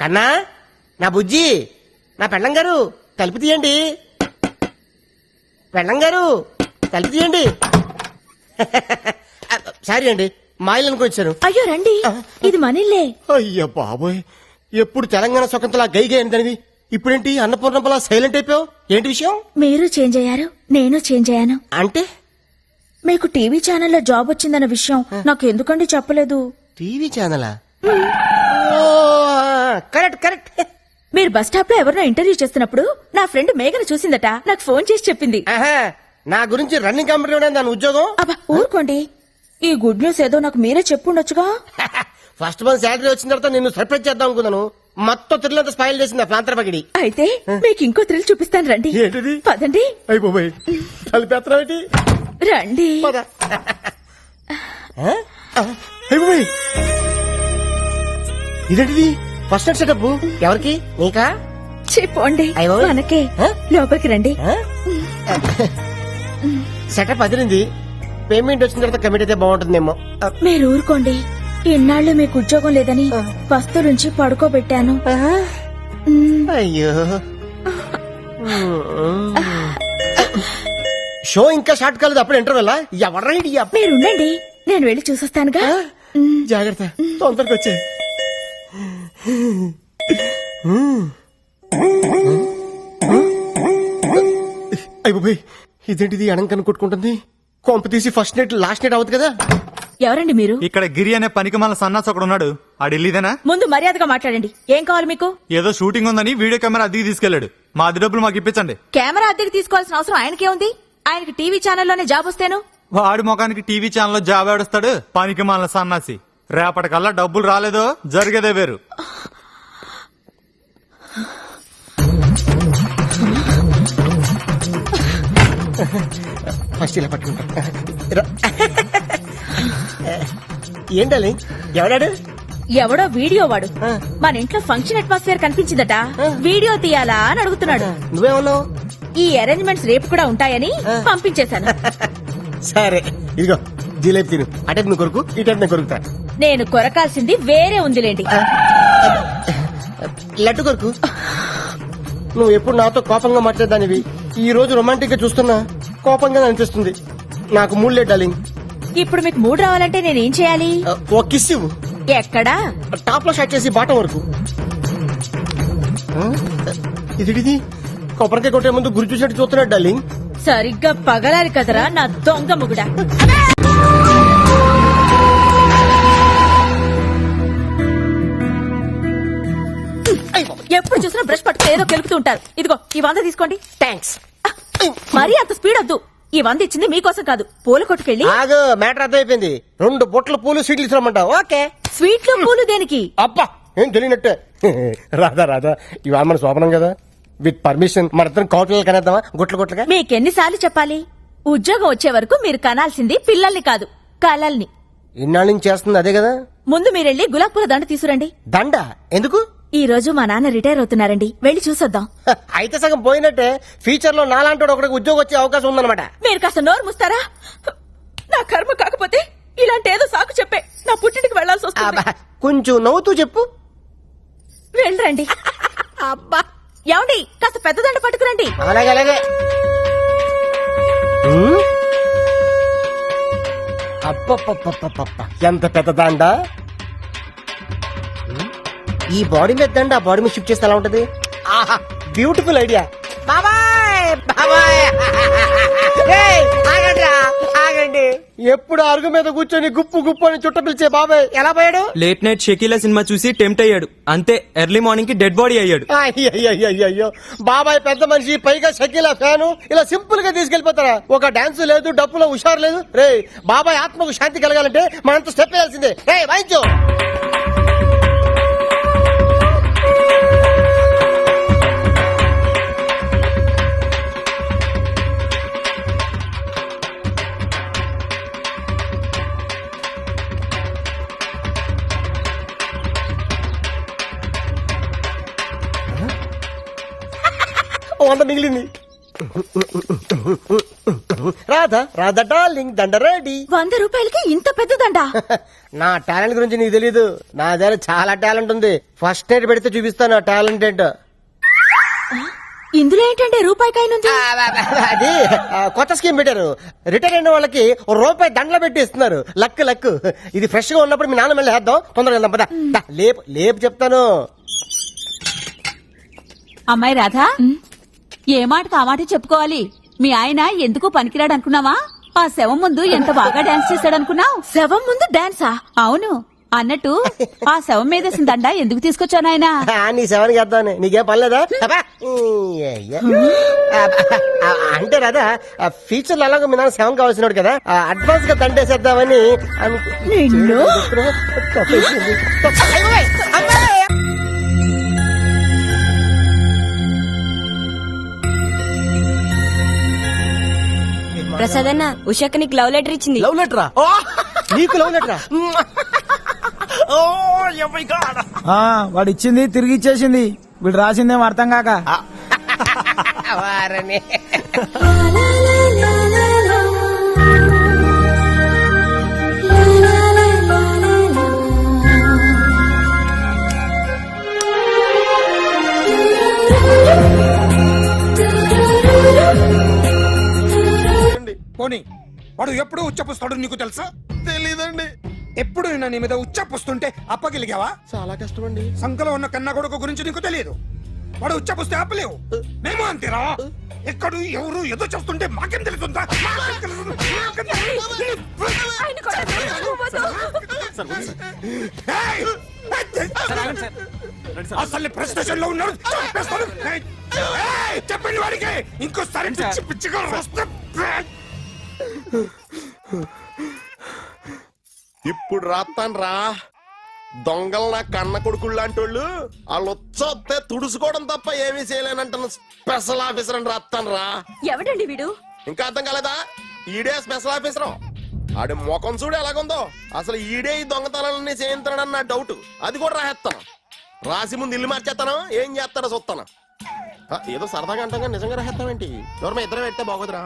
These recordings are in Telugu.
కన్నా, నా బుజ్జి, నా పెళ్ళం గారు తలుపు తీయండి. పెళ్ళం గారు తలుపు తీయండి. సారీ అండి, మా ఇల్లు అనుకొచ్చాను. అయ్యో రండి, ఇది మనిల్లే. అయ్యో బాబోయ్, ఎప్పుడు తెలంగాణ స్వతంత్ర గైగే అనిదానివి, ఇప్పుడేంటి అన్నపూర్ణంపలా సైలెంట్ అయిపోయావు? ఏంటి విషయం? మీరు చేంజ్ అయ్యారు, నేను చేంజ్ అయ్యాను. అంటే మీకు టీవీ ఛానల్లో జాబ్ వచ్చిందన్న విషయం నాకు ఎందుకండి చెప్పలేదు? టీవీ ఛానలా? Correct correct. మీరు బస్ స్టాప్ లో ఎవరినో ఇంటర్వ్యూ చేస్తున్నప్పుడు నా ఫ్రెండ్ మేఘను చూసిందట, నాకు ఫోన్ చేసి చెప్పింది. నా గురించి రన్నింగ్ కంపెనీ దాని ఉద్యోగం. అబ్బా ఊరుకోండి, ఈ గుడ్ న్యూస్ ఏదో నాకు మీరే చెప్పుండొచ్చుగా. ఫస్ట్ మంత్ శాలరీ వచ్చిన తర్వాత నిన్ను సర్ప్రైజ్ చేద్దాం అనుకున్నాను. మొత్తం థ్రిల్ స్పాయిల్ చేసింది ప్రాంతర పగిడి. అయితే మీకు ఇంకో థ్రిల్ చూపిస్తాను రండి. ఏంటిది? పదండి. అయిపోయి కలిపేత్తావేంటి? రండి. ఇదేంటిది? ఫస్ట్ నైట్ సెటప్ ఎవరికి? నీకా? చెప్పండి మనకే. లోపలికి రండి. సెటప్ అదిరింది. పేమెంట్ వచ్చిన తర్వాత కమిట్ అయితే బాగుంటుందేమో. మీరు ఊరుకోండి, ఇన్నాళ్ళు మీకు ఉద్యోగం లేదని వస్తు నుంచి పడుకోబెట్టాను. అయ్యో, షో ఇంకా స్టార్ట్ కాలేదు, అప్పుడు ఇంటర్వెల్. ఎవరైంది? మీరు ఉండండి, నేను వెళ్ళి చూసొస్తానుగా. జాగ్రత్త, తొందరగా వచ్చే. అయిపోయి ఇదేంటిది? అనంకను కొట్టుకుంటుంది. కొంప తీసి ఫస్ట్ నైట్ లాస్ట్ నైట్ అవుతుంది కదా. ఎవరండి మీరు? ఇక్కడ గిరి అనే పనికి మన సన్నాస్ ఒకడు ఉన్నాడు. ఆడిల్లీదేనా? ముందు మర్యాదగా మాట్లాడండి. ఏం కావాలి మీకు? ఏదో షూటింగ్ ఉందని వీడియో కెమెరా అద్దెకి తీసుకెళ్లాడు. మా అద్దె డబ్బులు మాకు ఇప్పించండి. కెమెరా అద్దెకి తీసుకోవాల్సిన అవసరం ఆయనకేముంది? ఆయనకి టీవీ ఛానల్లోనే జాబ్ వస్తేను. వాడి ముఖానికి టీవీ ఛానల్లో జాబ్ ఆడుస్తాడు పనికి మన సన్నాసి. రేపటికల్లా డబ్బులు రాలేదో జరిగేదే వేరు. ఫస్ట్ ఇలా పట్టుకుంటా. ఏంటాలి? ఎవడాడు? ఎవడో వీడియో వాడు మన ఇంట్లో ఫంక్షన్ అట్మాస్ఫియర్ కనిపించిందట, వీడియో తీయాలా అని అడుగుతున్నాడు. నువ్వేమన్నావు? ఈ అరేంజ్మెంట్స్ రేపు కూడా ఉంటాయని పంపించేశాను. సరే ఇదిగో జిలేబీ తిను. అటే నువ్వు కొరుకు, ఇటే నేను కొరుకుతా. నేను కొరకాల్సింది వేరే ఉందిలేండి. లడ్డు కొరుకు. నువ్వు ఎప్పుడు నాతో కోపంగా మాట్లాడదానివి, ఈ రోజు రొమాంటిక్ గా చూస్తున్నా కోపంగా అనిపిస్తుంది. నాకు మూడ్ లేదు డార్లింగ్. ఇప్పుడు మీకు మూడ్ రావాలంటే నేనేం చేయాలి? ఓ కిస్ ఇవ్వు. ఎక్కడా? టాప్ లో షాట్ చేసి బాటం వరకు. ఇది కొబ్బరికాయ కొట్టే ముందు గురి చూసేట్టు చూస్తున్నాడు డార్లింగ్. సరిగ్గా పగలాలి కదరా నా దొంగ ముగుడా. ఎప్పుడు చూసినా బ్రష్ పట్టుకుని ఏదో కెలుపుతూ ఉంటారు. ఇదిగో ఈ 100 తీసుకోండి. థ్యాంక్స్. మరీ అంత స్పీడ్ వద్దు. ఈ 100 ఇచ్చింది మీకోసం కాదు, పూల కొట్టుకెళ్ళి. ఆగు, మ్యాటర్ అర్థమైపోయింది. 2 బొట్లు పూలు స్వీట్లు ఇస్తామంటావు. ఓకే. స్వీట్లు పూలు దేనికి? అబ్బా ఏం తెలియనట్టే. రాధా ఇవాళ మన శోభనం కదా, విత్ పర్మిషన్ మన ఇద్దరం కౌటలు కనేద్దామా? గుట్లుగా మీకెన్నిసార్లు చెప్పాలి? ఉద్యోగం వచ్చే వరకు మీరు కనాల్సింది పిల్లల్ని కాదు, కలల్ని. ఇన్నాళ్ళ నుంచి చేస్తుంది అదే కదా. ముందు మీరెళ్ళి గులాబ్ పూల దండ తీసుకురండి. దండ ఎందుకు? ఈ రోజు మా నాన్న రిటైర్ అవుతున్నారండి, వెళ్ళి చూసొద్దాం. అయితే సగం పోయినట్టే. ఫ్యూచర్ లో నాలాంటి ఒకటికి ఉద్యోగం వచ్చే అవకాశం ఉందన్నమాట. మీరు కాస్త నోరు ముస్తారా? నా కర్మ కాకపోతే ఇలాంటి ఏదో సాకు చెప్పే నా పుట్టింటికి వెళ్లాల్సి వస్తుంది. కొంచెం నవ్వుతూ చెప్పు. వెళ్ళరండి. అబ్బా ఏమండి, కాస్త పెద్ద దండ పట్టుకురండి. అలాగే అలాగే. అప్ప ఎంత పెద్ద దండ. ఈ బాడీ మీద దండ ఆ బాడీ మీద షిఫ్ట్ చేస్తే ఎలా ఉంటది? ఆహా, బ్యూటిఫుల్ ఐడియా. బాబాయ్ బాబాయ్, ఆగండి. ఎప్పుడు అరుగు మీద కూర్చొని గుప్పు గుప్పు అని చుట్ట పిలిచే బాబాయ్ ఎలా పోయాడు? లేట్ నైట్ షకీలా సినిమా చూసి టెంప్ట్ అయ్యాడు, అంతే. ఎర్లీ మార్నింగ్ కి డెడ్ బాడీ అయ్యాడు. అయ్యో బాబాయ్ పెద్ద మనిషి, పైగా షకీలా ఫ్యాను. ఇలా సింపుల్ గా తీసుకెళ్లిపోతారా? ఒక డాన్స్ లేదు, డప్పులో హుషారు లేదు. రే బాబాయ్ ఆత్మకు శాంతి కలగాలంటే మనంత స్టెప్ వేయాల్సిందే. రే వాయించు. మిగిలింది. రాధా రాధా డార్లింగ్ దండ రెడీ. 100 రూపాయలకి ఇంత పెద్దదండా? నా టాలెంట్ గురించి నీకు తెలీదు. నా దగ్గర చాలా టాలెంట్ ఉంది. ఫస్ట్ ఎయిడ్ పెడితే చూపిస్తాను నా టాలెంట్ ఏంటో. ఇందులో ఏంటంటే రూపాయికాయనుంది. అది కొత్త స్కీమ్ పెట్టారు. రిటైర్ అయిన వాళ్ళకి రూపాయి దండలు పెట్టి ఇస్తున్నారు. Luck luck. ఇది ఫ్రెష్ గా ఉన్నప్పుడు మీ నాన్న మళ్ళీ వేద్దాం. తొందరగా వెళ్దాం పద. దా, లేపు లేపు చెప్తాను. అమ్మాయి రాధా, ఏ మాటకు ఆ మాట చెప్పుకోవాలి. మీ ఆయన ఎందుకు పనికిరాడు అనుకున్నావా? ఆ శవం ముందు ఎంత బాగా డాన్స్ చేశాడనుకున్నావు? శవం ముందు డాన్సా? అవును. అన్నట్టు ఆ శవం మీదేసిన దండ ఎందుకు తీసుకొచ్చా నాయనా? నీ శవానికి వేద్దామని. నీకేం పనిలేదా? అబ్బా. అంటే రాదా ఫ్యూచర్ లో అలాగే మీ నాన్న శవం కావాల్సినాడు కదా, అడ్వాన్స్ గా దండేసేద్దామని నిన్ను? ప్రసాద్ అన్న ఉషాక నీకు లవ్ లెటర్ ఇచ్చింది. లవ్ లెటరా? నీకు లవ్ లెటరా? వాడు ఇచ్చింది తిరిగి ఇచ్చేసింది. వీడు రాసిందేం అర్థం కాక. వారని. పోనీ వాడు ఎప్పుడు ఉచ్చపుస్తాడు నీకు తెలుసా? తెలీదండి. ఎప్పుడు నీ మీద ఉచ్చపుస్తుంటే అప్పగలిగావా? చాలా కష్టం అండి. సంకలో ఉన్న కన్న కొడుకు గురించి నీకు తెలియదు. వాడు ఉచ్చపుస్తే ఆపలేవు. మేము అంతేరా. ఎక్కడ ఎవరు ఏదో చేస్తుంటే మాకేం తెలుస్తుందా? అసలు ప్రెస్టేషన్ లో ఉన్నాడు. చంపేస్తాను. ఏయ్, చెప్పండి వాడికి ఇంకోసారి పిచ్చి పిచ్చిగా వస్తే ఇప్పుడు రాత్తాను రా. దొంగలు నా కన్న కొడుకుళ్ళు లాంటి వాళ్ళు వాళ్ళు వచ్చొస్తే తుడుచుకోవడం తప్ప ఏమీ చేయలేనంటున్న స్పెషల్ ఆఫీసర్ అని రాత్తాను రా. ఎవడండి వీడు? ఇంకా అర్థం కాలేదా? ఈడే స్పెషల్ ఆఫీసర్. ఆడి ముఖం చూడు ఎలాగుందో. అసలు ఈడే ఈ దొంగతనాలన్నీ చేయించాడని నా డౌట్. అది కూడా రాసేస్తాను. రాసి ముందు ఇల్లు మార్చేస్తాను. ఏం చేస్తాడో చూస్తాను. ఏదో సరదాగా అంటాం నిజంగా రాసేస్తామేంటి? ఎవరు ఇద్దరం పెడితే బాగోదురా.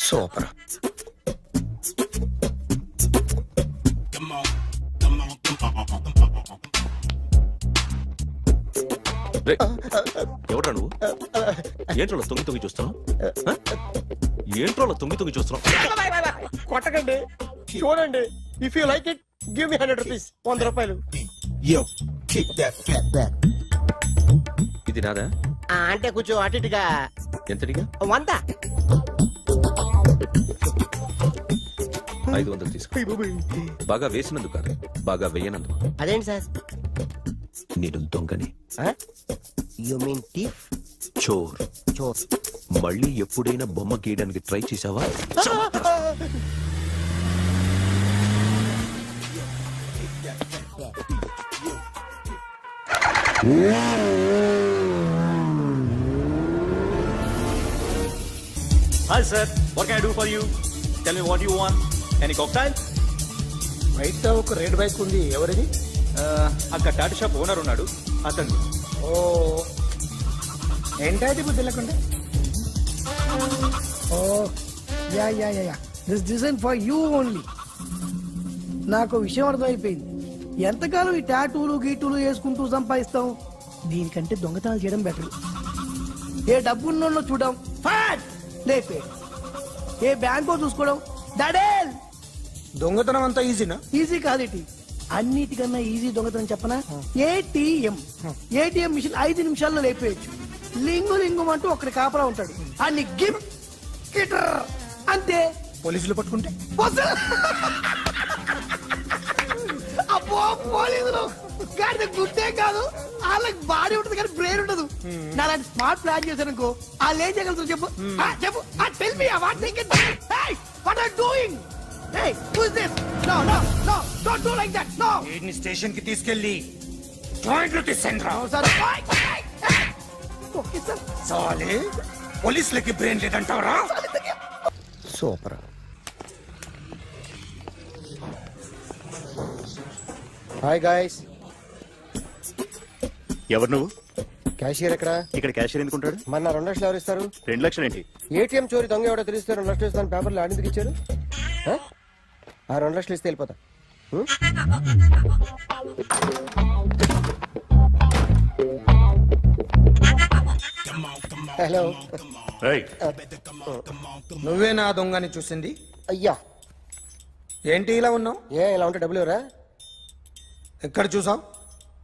సూపర్. ఎవడ్రా నువ్వు? ఏంట్రోలో తొంగి తొంగి చూస్తున్నావు? ఏంట్రోలో తొంగి తొంగి చూస్తున్నావు? కొట్టకండి, చూడండి. If you like it give me 100 rupees. 100 రూపాయలు. ఇది నాదా? అంటే కొంచెం అటు ఇటుగా. ఎంతడిగా? 100. 500 తీసుకో. బాగా వేసినందుకు కాదు, బాగా వేయనందుకు. అదేంటి సార్? నేను దొంగని. You mean thief? చోర్. చోర్. మళ్ళీ ఎప్పుడైనా బొమ్మ గీయడానికి ట్రై చేసావా? Hi sir, what can I do for you? Tell me what you want. Any cocktail? బయట ఒక రెడ్ బైక్ ఉంది. ఎవరిది? అక్కడ టాటా షాప్ ఓనర్ ఉన్నాడు, అతను. ఓ ఏంటది బుద్ధి లేకుండా? Oh yeah yeah yeah yeah this design for you only. నాకు విషయం అర్థమైపోయింది. ఎంతకాలం ఈ టాటూలు గీటూలు వేసుకుంటూ సంపాదిస్తాం? దీనికంటే దొంగతనాలు చేయడం బెటర్. ఏ డబ్బున్నోళ్ళు చూడడం ఫాట్ లేపే, ఏ బ్యాంకో చూసుకోవడం దడేల్. దొంగతనం అంతా ఈజీనా? ఈజీ కాదేటి, అన్నిటికన్నా ఈజీ దొంగతనం చెప్పనా? ఏటీఎం. ఏటీఎం మిషన్ 5 నిమిషాల్లో లేపేయచ్చు. లింగు లింగు అంటూ ఒకటి కాపలా ఉంటాడు. అన్ని గిమ్ గిటర్ అంతే. పోలీసులు పట్టుకుంటే అబ్బో పోలీసులు గాడి గుట్టే కాదు, వాళ్ళకి బాడీ ఉంటుంది కానీ బ్రెయిన్ ఉండదు. నాలాంటి స్మార్ట్ ప్లాన్ చేశానుకో వాళ్ళు ఏం చేయగలుగుతారు చెప్పు? చెప్పు. Tell me what they can. Hey what are doing? Hey who is this? No no no don't do like that. No. వీడిని స్టేషన్ కి తీసుకెళ్ళి జాయింట్లు తీసేంద్రా. Sir okay sir. సాలే పోలీసులకి బ్రెయిన్ లేదంటావరా? సూపర్. Hi guys. ఎవరు నువ్వు? క్యాషియర్ ఎక్కడ? ఇక్కడ క్యాషియర్ ఎందుకుంటాడు? మన 2 లక్షలు ఎవరు ఇస్తారు? 2 లక్షలు ఏంటి? ఏటీఎం చోరీ దొంగ ఎవడో తెలిస్తే 2 లక్షలు ఇస్తాను పేపర్లు ఆడిందుకు ఇచ్చారు. ఆ 2 లక్షలు ఇస్తే వెళ్ళిపోతా. హలో. రైట్. నువ్వే నా దొంగని చూసింది? అయ్యా, ఏంటి ఇలా ఉన్నావు? ఇలా ఉంటే డబ్బులు ఎవరా? ఎక్కడ చూసావు?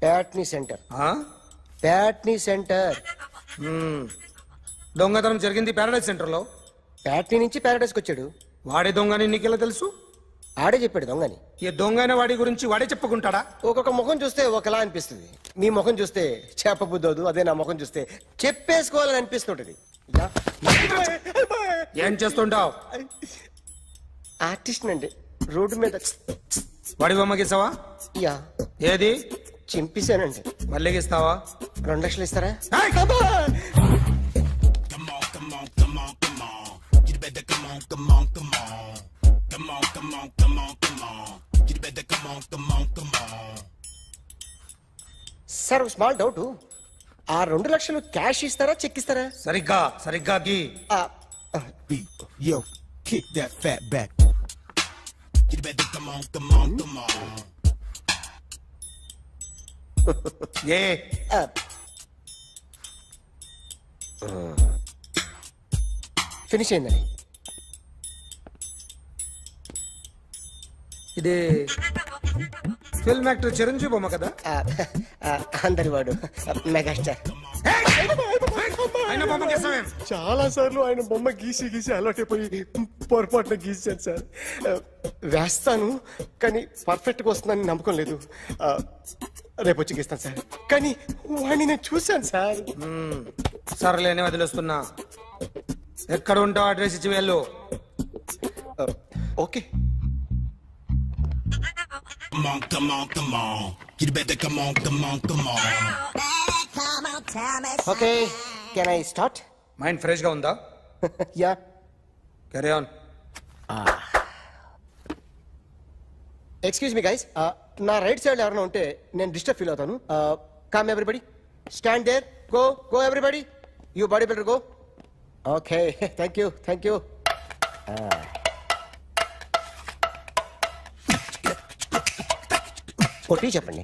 ప్యాట్నీ సెంటర్. ప్యాట్నీ సెంటర్. దొంగతనం జరిగింది ప్యారడైజ్ సెంటర్ లో. ప్యాట్నీ నుంచి ప్యారడైస్కి వచ్చాడు. వాడే దొంగని నీకెలా తెలుసు? ఆడే చెప్పాడు దొంగని. ఈ దొంగైన వాడి గురించి వాడే చెప్పుకుంటాడా? ఒక్కొక్క ముఖం చూస్తే ఒకలా అనిపిస్తుంది. మీ ముఖం చూస్తే చెప్పబుద్దోదు, అదే నా ముఖం చూస్తే చెప్పేసుకోవాలని అనిపిస్తుంటది. ఏం చేస్తుంటావు? ఆర్టిస్ట్ అండి. రోడ్డు మీద వాడి బొమ్మ గీసావా? యా, ఏది? చింపేశానండి. మళ్ళీ గీస్తావా? 2 లక్షలు ఇస్తారా? Sir, small doubt. ఆ 2 లక్షలు క్యాష్ ఇస్తారా, చెక్ ఇస్తారా? సరిగ్గా సరిగ్గా గీ. Yo, kick that fat back. A finish అయిందండి. ఇది ఫిల్మ్ యాక్టర్ చిరంజీవి బొమ్మ కదా? అందరి వాడు మెగాస్టార్. ఆయన బొమ్మ గీసావేం? చాలా సార్లు ఆయన బొమ్మ గీసి గీసి అలవాటైపోయి పొరపాటున గీసాను సార్. వేస్తాను కానీ పర్ఫెక్ట్ గా వస్తుందని నమ్మకం లేదు. రేపు వచ్చి గీస్తాను సార్. కానీ వాడిని నేను చూశాను సార్. సర్లేని వదిలేస్తున్నా. ఎక్కడ ఉంటావు అడ్రస్ ఇచ్చి వెళ్ళు. Okay. Okay, can I start? Mind fresh గా ఉందా? Yeah. Carry on. Excuse me guys, నా రైట్ సైడ్ ఎవరైనా ఉంటే నేను డిస్టర్బ్ ఫీల్ అవుతాను. Come everybody, stand there, go go everybody, you body builder go. Okay, thank you thank you. కొట్టి చెప్పండి,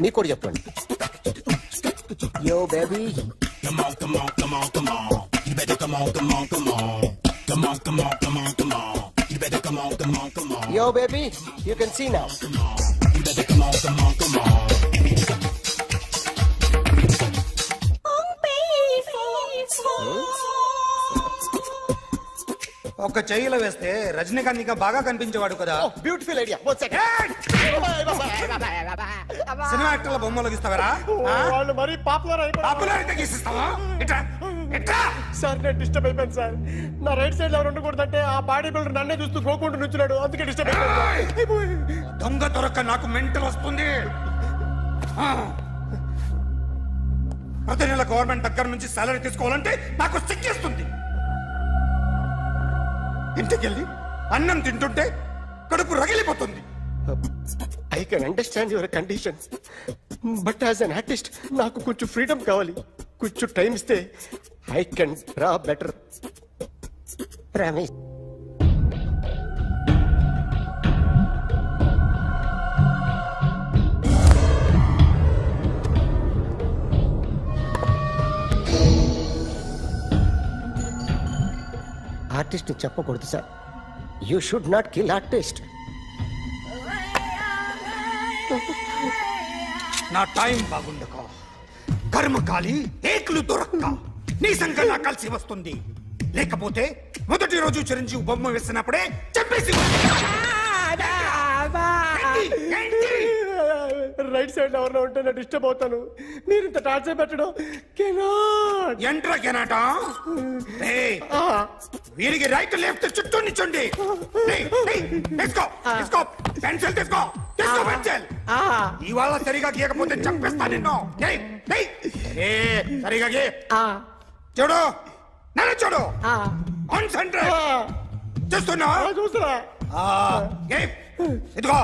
మీకు కూడా చెప్పండి. Yo baby, yo baby, you can see now. ఒక చెయ్యిలో వేస్తే రజనీకాంత్ ఇంకా బాగా కనిపించేవాడు కదా. Oh, beautiful idea. One second. సినిమా యాక్టర్ల బొమ్మలు గీస్తావరా? వాళ్ళు మరీ పాపులర్ అయిపోయారు. పాపులారిటీ గీసిస్తావా? ఇట్రా ఇట్రా. సార్, నేను డిస్టర్బ్ అయిపోయాను సార్. నా రైట్ సైడ్ ఎవరు ఉండకూడదంటే ఆ బాడీ బిల్డర్ నన్నే చూస్తూ గోకుంటూ నుంచున్నాడు, అందుకే డిస్టర్బ్ అయిపోయాను. దొంగ దొరక్క నాకు మెంటల్ వస్తుంది. ప్రతి నెల గవర్నమెంట్ దగ్గర నుంచి సాలరీ తీసుకోవాలంటే నాకు సిగ్గేస్తుంది. ఇంటికెళ్ళి అన్నం తింటుంటే కడుపు రగిలిపోతుంది. I can understand your condition, but as an artist నాకు కొంచెం ఫ్రీడమ్ కావాలి. కొంచెం టైం ఇస్తే I can draw better. Promise. Artist చెప్పకూడదు sir. You should not kill artist. నా టైం బాగుండక కర్మకాలి ఏకులు దొరక్క నీ సంఘం నాకు కలిసి వస్తుంది. లేకపోతే మొదటి రోజు చిరంజీవి బొమ్మ వేసినప్పుడే చెప్పేసి రైట్ సైడ్ ఎవరిలో ఉంటే నేను డిస్టర్బ్ అవుతాను. మీరు ఇంత టార్చర్ పెట్టడం కెనాట్. ఎంట్రా కెనాట. వీరికి రైట్ లెఫ్ట్ చుట్టూ నిచ్చండి. తీసుకో తీసుకో పెన్సిల్ తీసుకో తీసుకో పెన్సిల్. ఇవాళ సరిగా గీయకపోతే చంపేస్తా నిన్ను. సరిగా గీ. చూడు నన్ను చూడు. కాన్సంట్రేట్ చేస్తున్నా. చూస్తున్నా. ఇదిగో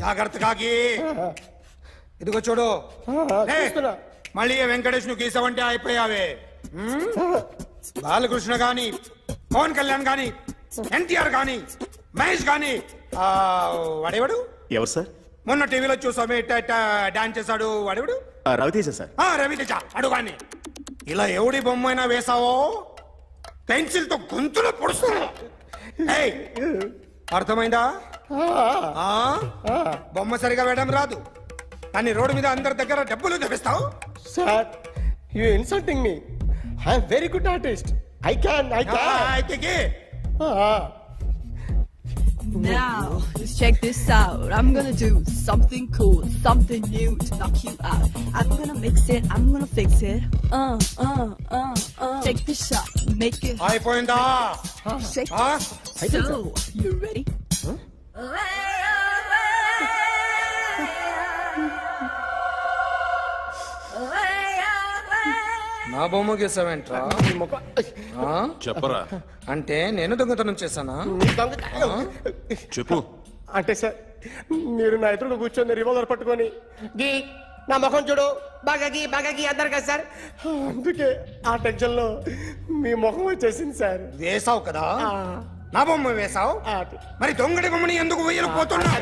జాగ్రత్తగా గీ. ఇదిగో చూడు లే. చూస్తున్నా. మళ్ళీ ఏ వెంకటేష్ ను గీసావంటే అయిపోయావే. బాలకృష్ణ గాని, పవన్ కళ్యాణ్ గాని, ఎన్టీఆర్ గాని, మహేష్ గాని, వాడేవాడు ఎవరు సార్? మొన్న టీవీలో చూసామే డాన్స్ చేశాడు వాడేవాడు? రవితేజ సార్. రవితేజ అడుగాని. ఇలా ఎవడి బొమ్మ అయినా వేసావో పెన్సిల్ తో గొంతులో పొడుస్తున్నా. ఏయ్, అర్థమైందా? ఆ? బొమ్మ సరిగా వేయడం రాదు కానీ రోడ్డు మీద అందరి దగ్గర డబ్బులు తెప్పిస్తావు. Sir you insulting me. I'm very good artist. I can అయితే గీ. Now, let's check this out. I'm gonna do something cool, something new to knock you out. I'm gonna mix it, I'm gonna fix it. Take this shot, make it అయిపోయిందా? shake. ఆ? So, you ready? నా బొమ్మ గీసావేంట్రా? చెప్పరా. అంటే నేను దొంగతనం చేశానా? చెప్పు. అంటే సార్ మీరు నా ఎదురుగా కూర్చొని రివాల్వర్ పట్టుకొని గీ నా ముఖం చూడు బాగా గీ అన్నారు కదా సార్. అందుకే ఆ టెన్షన్ లో మీ ముఖం వచ్చేసింది సార్. వేసావు కదా, నా బొమ్మ వేసావు. మరి దొంగడి బొమ్మని ఎందుకు వేయకపోతున్నా?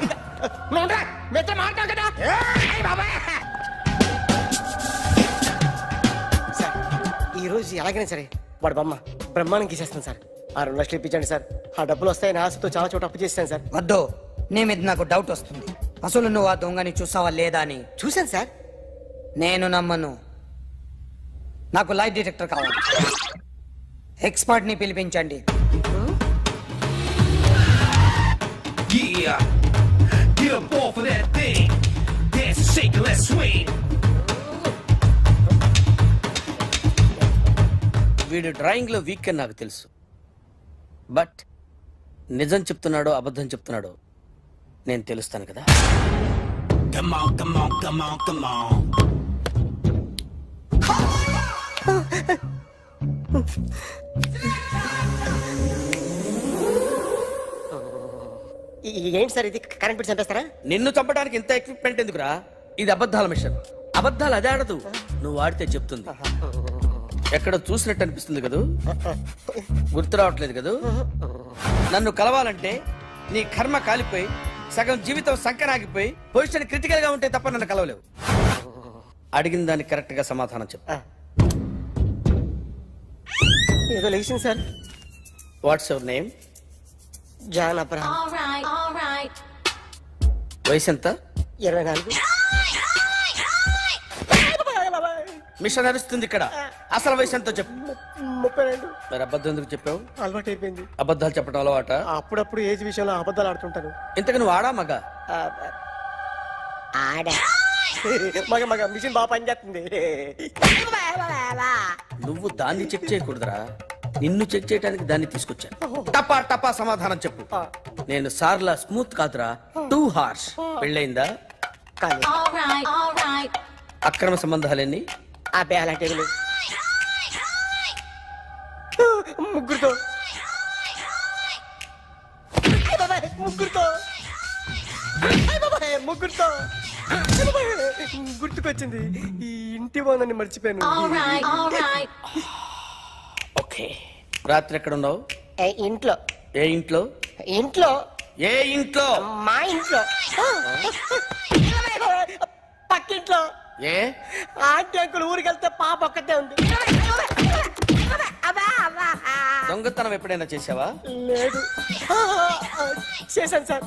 సార్ ఈ రోజు ఎలాగైనా సరే వాడు బొమ్మ బ్రహ్మాండం గీసేస్తాను సార్. 6 లక్షలు ఇప్పించండి సార్. ఆ డబ్బులు వస్తాయని ఆశతో చాలా చోట అప్పు చేస్తాను సార్. వద్దు, నీ మీద నాకు డౌట్ వస్తుంది. అసలు నువ్వు ఆ దొంగని చూసావా లేదా అని. చూశాను సార్. నేను నమ్మను. నాకు లైట్ డిటెక్టర్ కావాలి. ఎక్స్పర్ట్ ని పిలిపించండి. వీడు డ్రాయింగ్ లో వీక్ అని నాకు తెలుసు, బట్ నిజం చెప్తున్నాడో అబద్ధం చెప్తున్నాడో నేను తెలుస్తాను కదా. ఏంటి సార్ ఇది కరెంట్ బిల్ చంపేస్తారా? నిన్ను చంపడానికి ఇంత ఎక్విప్మెంట్ ఎందుకురా? ఇది అబద్ధాల మిషన్. అబద్ధాలు అదే ఆడదు, నువ్వు ఆడితే చెప్తుంది. ఎక్కడ చూసినట్టు అనిపిస్తుంది కదూ, గుర్తు రావట్లేదు కదూ. నన్ను కలవాలంటే నీ కర్మ కాలిపోయి సగం జీవితం సంకరాగిపోయి పొజిషన్ క్రిటికల్ గా ఉంటే తప్ప నన్ను కలవలేవు. అడిగిన దానికి కరెక్ట్ గా సమాధానం చెప్పు. ఏదో లేచింది sir. What's your name? John Abraham. వయసు ఎంత? 24. మిషన్ నడుస్తుంది ఇక్కడ. అసలు వయసు ఎంతో చెప్పు. 32. మరి అబద్ధం ఎందుకు చెప్పావు? అలవాటు అయిపోయింది. అబద్ధాలు చెప్పడం అలవాట? అప్పుడప్పుడు ఏజ్ విషయంలో అబద్ధాలు ఆడుతుంటాను. ఇంతకు నువ్వు ఆడా మగ? ఆడా. మగ మిషన్ బాగా పనిచేస్తుంది. నువ్వు దాన్ని చెక్ చేయకూడదురా, నిన్ను చెక్ చేయడానికి దాన్ని తీసుకొచ్చాను. టపా టపా సమాధానం చెప్పు. నేను సార్లా స్మూత్ కాదురా, టూ హార్ష్. పెళ్ళయిందా? అక్రమ సంబంధాలన్నీ? అబ్బే అలాంటి ముగ్గురుతో ముగ్గురుతో గుర్తుకొచ్చింది. ఈ ఇంటి బాగుందని మర్చిపోయాను. ఓకే. రాత్రి ఎక్కడ ఉన్నావు? ఇంట్లో. ఏ ఇంట్లో? ఇంట్లో. ఏ ఇంట్లో? మా ఇంట్లో. పక్కింట్లో. ఏ ఆంటీ అంకుల్ ఊరికి వెళ్తే పాప ఒక్కతే ఉంది. దొంగతనం ఎప్పుడైనా చేసావా? లేదు. చేశాను సార్.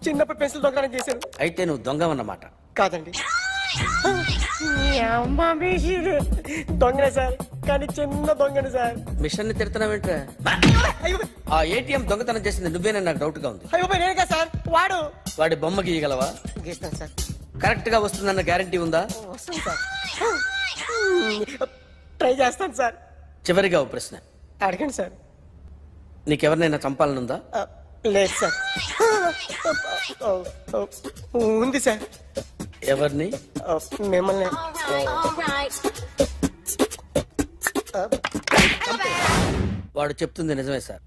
చిన్నప్పుడు పెన్సిల్ దొంగతనం చేశాను. అయితే నువ్వు దొంగవన్నమాట. కాదండి, దొంగనే సార్, కానీ చిన్న దొంగని సార్. మిషన్ ని తిడుతున్నావేంట్రా? ఆ ఏటీఎం దొంగతనం చేసింది నువ్వేనని నాకు డౌట్ గా ఉంది. అయ్యో నేనే సార్. వాడి బొమ్మ గీయగలవా? గీస్తాను సార్. కరెక్ట్ గా వస్తుందన్న గ్యారంటీ ఉందా? వస్తాను సార్. ట్రై చేస్తాను సార్. చివరిగా ఓ ప్రశ్న అడగండి సార్. నీకెవరినైనా చంపాలనుందా? లేదు సార్. ఉంది సార్. ఎవరిని? మిమ్మల్ని. వాడు చెప్తుంది నిజమే సార్.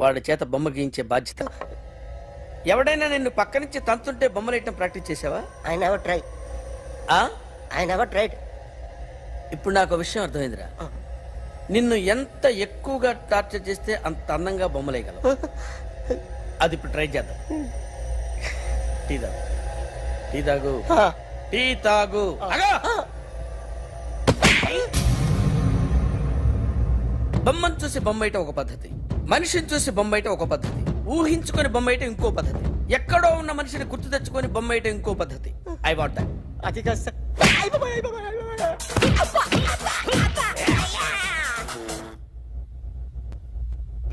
వాడి చేత బొమ్మ గీయించే బాధ్యత ఎవడైనా నిన్ను పక్క నుంచి తంతుంటే బొమ్మలేయటం ప్రాక్టీస్ చేసావా? I never try. I never tried. ఇప్పుడు నాకు విషయం అర్థమైందిరా. నిన్ను ఎంత ఎక్కువగా టార్చర్ చేస్తే అంత అందంగా బొమ్మలేయగలవు. అది ఇప్పుడు ట్రై చేద్దాం. టీ తాగు, టీ తాగు, టీ తాగు. అగా! బొమ్మను చూసి బొమ్మేయటం ఒక పద్ధతి, మనిషిని చూసి బొమ్మేయటం ఒక పద్ధతి, ఊహించుకొని బొమ్మేయటం ఇంకో పద్ధతి, ఎక్కడో ఉన్న మనిషిని గుర్తు తెచ్చుకొని బొమ్మేయటం ఇంకో పద్ధతి. I want that. అది కాదు సార్.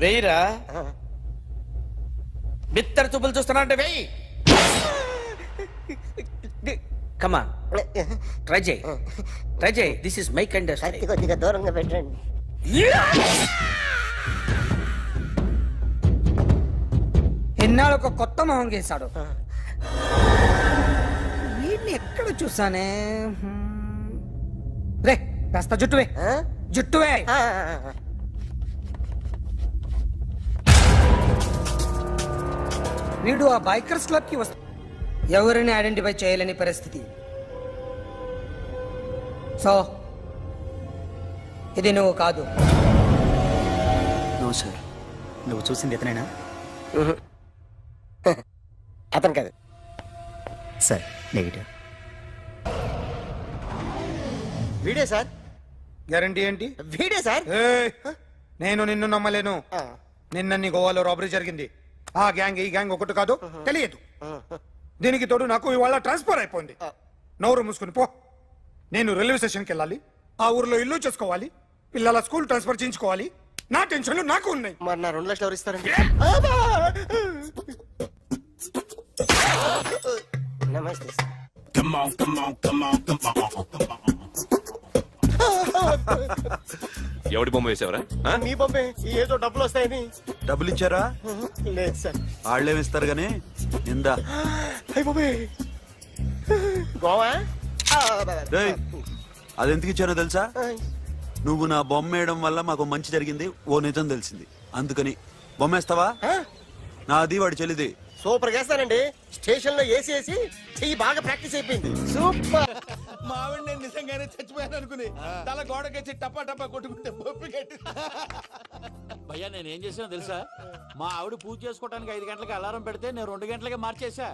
వెయ్యిరా. బిత్తర చూపులు చూస్తున్నా అంటే వెయ్యి. కమా, ట్రై చేయి, ట్రై చేయి. This is my kind. కొద్దిగా దూరంగా పెట్టండి. ఎన్నాళ్ళు ఒక కొత్త మొహం గీశాడు. వీడిని ఎక్కడ చూసానే? రే కాస్త జుట్టువే, జుట్టువే. వీడు ఆ బైకర్స్ క్లబ్ కి వస్తా, ఎవరిని ఐడెంటిఫై చేయలేని పరిస్థితి. సో ఇది నువ్వు కాదు. నో సార్, నువ్వు చూసింది ఇతనేనా? అతను కాదు సార్, నెగిటివ్. వీడే సార్. గ్యారంటీ ఏంటి? వీడే సార్. నేను నిన్ను నమ్మలేను. నిన్న నీ గోవాలో రాబరీ జరిగింది. ఆ గ్యాంగ్ ఈ గ్యాంగ్ ఒకటి కాదు, తెలియదు. దీనికి తోడు నాకు ఇవాళ ట్రాన్స్ఫర్ అయిపోయింది. నోరు మూసుకుని పో. నేను రైల్వే స్టేషన్కి వెళ్ళాలి, ఆ ఊర్లో ఇల్లు చేసుకోవాలి, పిల్లల స్కూల్ ట్రాన్స్ఫర్ చేయించుకోవాలి. నా టెన్షన్లు నాకు ఉన్నాయి. మరి నా 2 లక్షలు ఎవరు ఇస్తారండి? నమస్తే సార్. ఎవడి బొమ్మ వేసావరా? మీ బొమ్మే. ఏదో డబ్బులు వస్తాయని. డబ్బులు ఇచ్చారా? లేదు సార్. వాళ్ళేమిస్తారు గానీ నిందా. అయ్య బాబే, గోవా. రేయ్, అదెందుకు ఇచ్చానో తెలుసా? నువ్వు నా బొమ్మ వేయడం వల్ల మాకు మంచి జరిగింది, ఓ నిజం తెలిసింది. అందుకని బొమ్మేస్తావా? నాది వాడి చెల్లిది. సూపర్ చేస్తానండి. స్టేషన్ లో ఏసీ వేసి చెయ్యి బాగా ప్రాక్టీస్ అయిపోయింది. సూపర్. మా ఆవిడ నేను నిజంగానే చచ్చిపోయాను అనుకుని తల గోడకొచ్చి టపా టపా కొట్టుకుంటే భయ్యా, నేను ఏం చేసానో తెలుసా? మా ఆవిడ పూజ చేసుకోవడానికి 5 గంటలకి అలారం పెడితే నేను 2 గంటలకి మార్చేసా.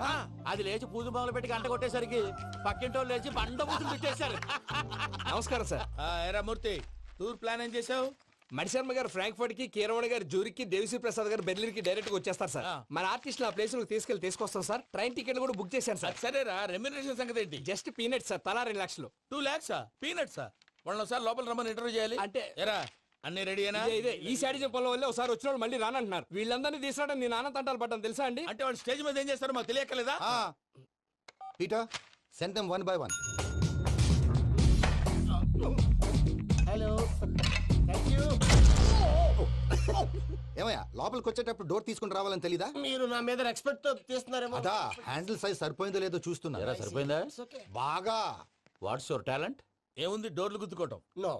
అది లేచి పూజ మొదలు పెట్టి గంట కొట్టేసరికి పక్కింటోళ్ళు లేచి బండ పూజలు పెట్టేశారు. నమస్కారం సార్. ఎరా మూర్తి, టూర్ ప్లాన్ ఏం చేసావు? మణిశర్మ గారు ఫ్రాంక్ఫర్ట్ కి, కీరవాణ గారు జూరిక్ కి, దేవిశ్రీ ప్రసాద్ గారు బెర్లిన్ కి డైరెక్ట్ గా వచ్చేస్తారు సార్. మన ఆర్టిస్ట్ ఆ ప్లేస్ తీసుకొస్తాం సార్. ట్రైన్ టికెట్ కూడా బుక్ చేశాను సార్. సరేరా, రెమ్యూనరేషన్ సంగతి ఏంటి? జస్ట్ పీనట్స్ సార్, తలా 2 లక్షలు. 2 lakhs పీనట్సా? వాళ్ళని ఒకసారి లోపల రమ్మని ఇంటర్వ్యూ చేయాలి. అంటే ఎరా అన్ని రెడీనా? ఇదే ఈ శాడిజం పొలం వల్ల ఒకసారి వచ్చిన వాళ్ళు మళ్ళీ రానంటున్నారు. వీళ్ళందరినీ తీసుకురావడం నేను నాన్న తంటాలు పడ్డాను తెలుసా అండి. అంటే వాళ్ళు స్టేజ్ మీద ఏం చేస్తారో మాకు తెలియక్కలేదా? Peter, send them 1 by 1. Hello, thank you. ఏమయ్యా, లోపలికి వచ్చేటప్పుడు డోర్ తీసుకుని రావాలని తెలీదా? మీరు నా మీద ఎక్స్పెక్ట్ తో తీస్తున్నారేమో. అదా హ్యాండిల్ సైజ్ సరిపోయిందో లేదో చూస్తున్నా. సరిపోయిందా? బాగా. What's your talent? ఏముంది, డోర్లు గుద్దుకోవటం. No,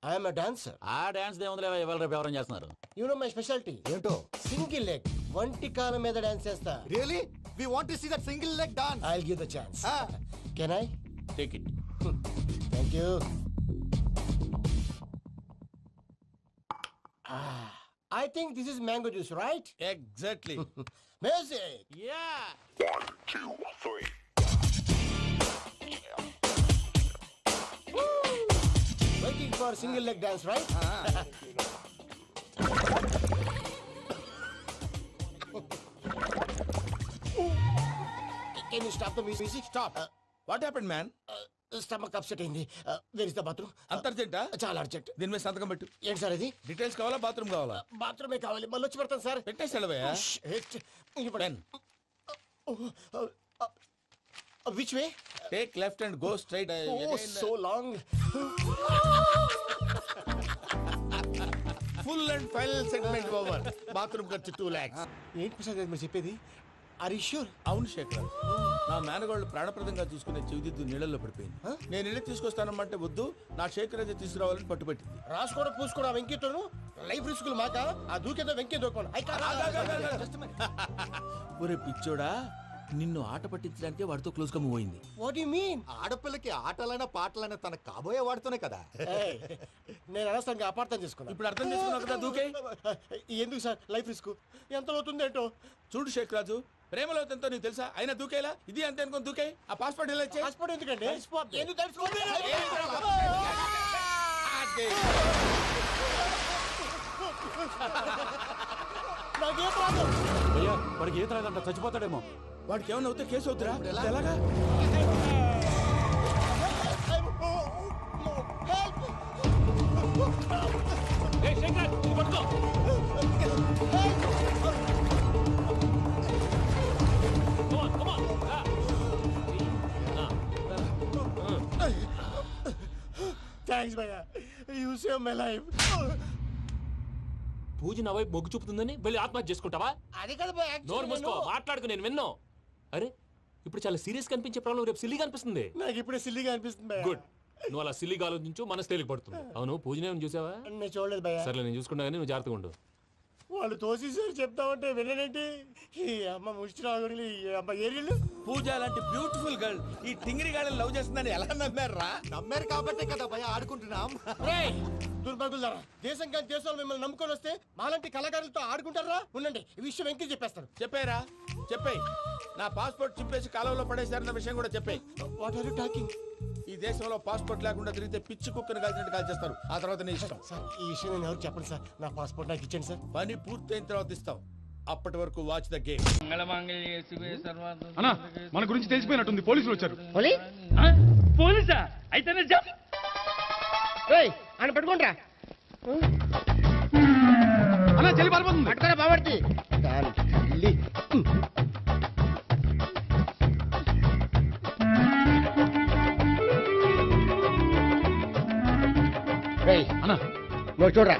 I am a dancer. ఆ డాన్స్ దేవుందిలే, ఇవాళ రేపు ఎవరైనా చేస్తున్నారు. You know my speciality. ఏంటో? సింగిల్ లెగ్, వంటి కాలం మీద డాన్స్ చేస్తా. Really? We want to see that single leg dance. I will give the chance. Can I? Take it. Thank you. I think this is mango juice, right? Exactly. Music. Yeah. 1 2 3. Waiting for single leg dance, right? Can you stop the music? Stop. What happened, man? Stomach upset అయింది. Where is the bathroom? అంత అర్జెంటా? చాలా అర్జెంట్. దీని మీద సంతకం పెట్టు. ఏంటి సార్ ఇది? డీటెయిల్స్ కావాలా, బాత్రూమ్ కావాలా? బాత్రూమే కావాలి. మళ్ళీ వచ్చి పెడతాను సార్. పెట్టేసి వెళ్ళవయ్యా. Which way? Take left and go straight. Oh, so long. Full and final segment over. Bathroom ఖర్చు 2 lakhs. ఏంటి ప్రసాద్ గారు మీరు చెప్పేది? అరిష్యూర్? అవును శేఖర్, నా మేనగోళ్ళు ప్రాణప్రదంగా చూసుకునే చెవిదిద్దు నీళ్ళల్లో పడిపోయింది. నేను వెళ్ళి తీసుకొస్తానమ్మంటే వద్దు, నా శేఖర్ అయితే తీసుకురావాలని పట్టుబట్టింది. రాసుకోవడం పూసుకోవడం వెంకీతోను లైఫ్ రిస్కులు మాక ఆ దూకేదో వెంకీ దూకోను. ఒరే పిచ్చోడా, నిన్ను ఆట పట్టించడానికి వాడితో క్లోజ్ గా మూవ్ అయింది. What you mean? ఆడపిల్లకి ఆటలైనా పాటలైనా తన కాబోయే వాడుతూనే కదా. నేను అనవసరంగా అపార్థం చేసుకున్నా. ఇప్పుడు అర్థం చేసుకున్నావు కదా, దూకే. ఎందుకు సార్ లైఫ్ రిస్క్ ఎంత అవుతుంది ఏంటో? చూడు శేఖర్ రాజు, ప్రేమలో ఎంతో నీకు తెలుసా? అయినా దూకేలా, ఇది అంతే అనుకుని దూకే. ఆ పాస్పోర్ట్ ఇలా ఇచ్చే. పాస్పోర్ట్ ఎందుకండి? ఎందుకు తెలుసుకోండి? నాకేం రాదు. వాడికి ఈత రాదంట, చచ్చిపోతాడేమో. వాడికి ఏమన్నా అవుతే కేసు అవుతురా? ఎలాగా? థ్యాంక్స్ భయ్యా, యూ సేవ్ మై లైఫ్. పూజ నా వైపు మొగ్గు చూపుతుందని వెళ్ళి ఆత్మహత్య చేసుకుంటావా? అది కదా భయ్యా, నోరు మూసుకో, మాట్లాడుకు, నేను విన్నో. అరే ఇప్పుడు చాలా సీరియస్ కనిపించే ప్రాబ్లం రేపు సిల్లీగా అనిపిస్తుంది. నాకు ఇప్పుడే సిల్లిగా అనిపిస్తుంది భయ్యా. గుడ్, నువ్వు అలా సిల్లీగా ఆలోచించు, మనసు తేలిక పడుతుంది. అవును, పూజనే చూసావా? నేను చూడలేదు భయ్యా. సర్లే, నేను చూసుకుంటా కానీ నువ్వు జాగ్రత్తగా ఉండు. వాళ్ళు తోసేసారు చెప్తామంటే విననేంటి? ఈ అమ్మ ముష్టి రాగుడి అమ్మ ఏరియలు. పూజ లాంటి బ్యూటిఫుల్ గర్ల్ ఈ టింగిరి గాడిని లవ్ చేస్తుందని ఎలా నమ్మారా? నమ్మారు కాబట్టే కదా భయ ఆడుకుంటున్నాం. దుర్భగులారా, దేశం కానీ దేశాలు మిమ్మల్ని నమ్ముకొని వస్తే మాలాంటి కళాకారులతో ఆడుకుంటారా? ఉండండి, ఈ విషయం వెంకీ చెప్పేస్తాను. చెప్పారా? చెప్పేయ్. నా పాస్పోర్ట్ చింపేసి కాలువలో పడేశారన్న విషయం కూడా చెప్పేయ్. What are you talking? ఈ దేశంలో పాస్పోర్ట్ లేకుండా తిరిగితే పిచ్చి కుక్కను కాల్చినట్టు కాల్చేస్తారు. ఆ తర్వాత నీ ఇష్టం. సార్, ఈ విషయం నేను ఎవరికి చెప్పండి సార్. నా పాస్పోర్ట్ నాకు ఇచ్చండి సార్. పని పూర్తయిన తర్వాత ఇస్తాం. అప్పటి వరకు వాచ్ ద గేమ్. మన గురించి తెలిసిపోయినట్టుంది, పోలీసులు వచ్చారు. పోలీసా? అయితేనే ఆయన పట్టుకుంటారా? అన్నా చెల్లి పారిపోతుంది. పట్టుకోరా బాబర్తి. అన్నా నువ్వు చూడరా.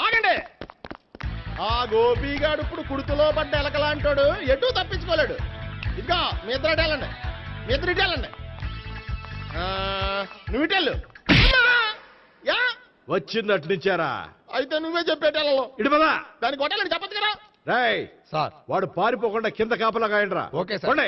ఆగండి. ఆ గోపిగాడు ఇప్పుడు కుడుతులో పడ్డ ఎలకలాంటాడు, ఎటు తప్పించుకోలేడు. ఇదిగో మీ ఇద్దరు వెళ్ళండి, మీ ఇద్దరు ఇటు వెళ్ళండి. నువ్వు ఇటు వెళ్ళు. యా వచ్చిందటు నుంచారా? అయితే నువ్వే చెప్పేటెళ్ళలో ఇటు పదా. దాన్ని కొట్టాలని చెప్పదు కదా. రేయ్ సార్, వాడు పారిపోకుండా కింద కాపలా కాయండిరా. Okay sir.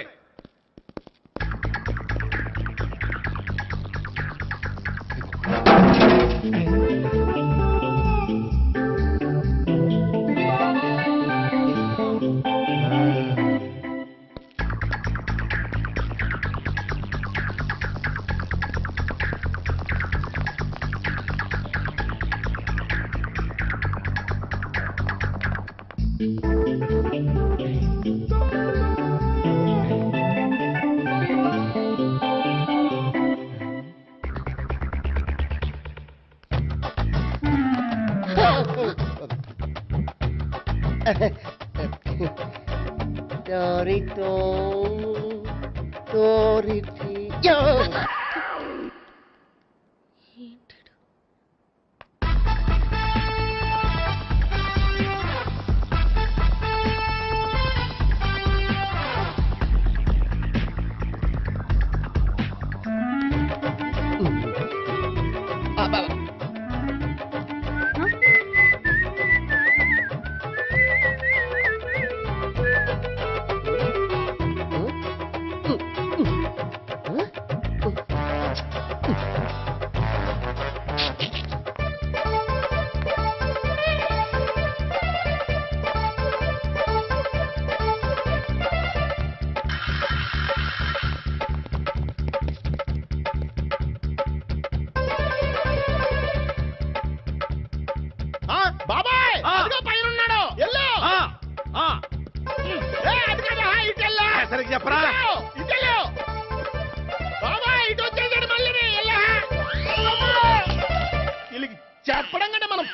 Dorito, Dorito.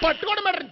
పట్టుకోవడం మ్యాటర్